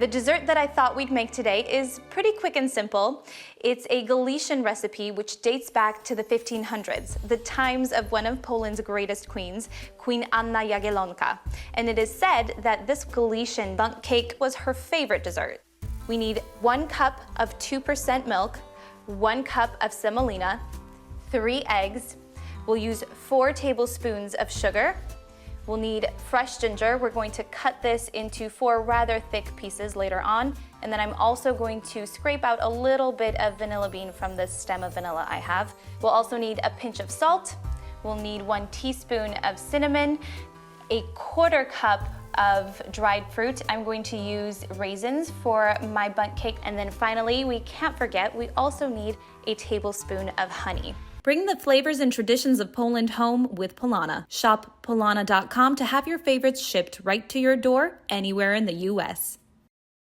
The dessert that I thought we'd make today is pretty quick and simple. It's a Galician recipe which dates back to the 1500s, the times of one of Poland's greatest queens, Queen Anna Jagiellonka. And it is said that this Galician bundt cake was her favorite dessert. We need 1 cup of 2% milk, 1 cup of semolina, 3 eggs. We'll use 4 tablespoons of sugar. We'll need fresh ginger. We're going to cut this into 4 rather thick pieces later on. And then I'm also going to scrape out a little bit of vanilla bean from the stem of vanilla I have. We'll also need a pinch of salt. We'll need 1 teaspoon of cinnamon, a 1/4 cup of dried fruit. I'm going to use raisins for my bundt cake. And then finally, we can't forget, we also need a tablespoon of honey. Bring the flavors and traditions of Poland home with Polana. Shop Polana.com to have your favorites shipped right to your door anywhere in the U.S.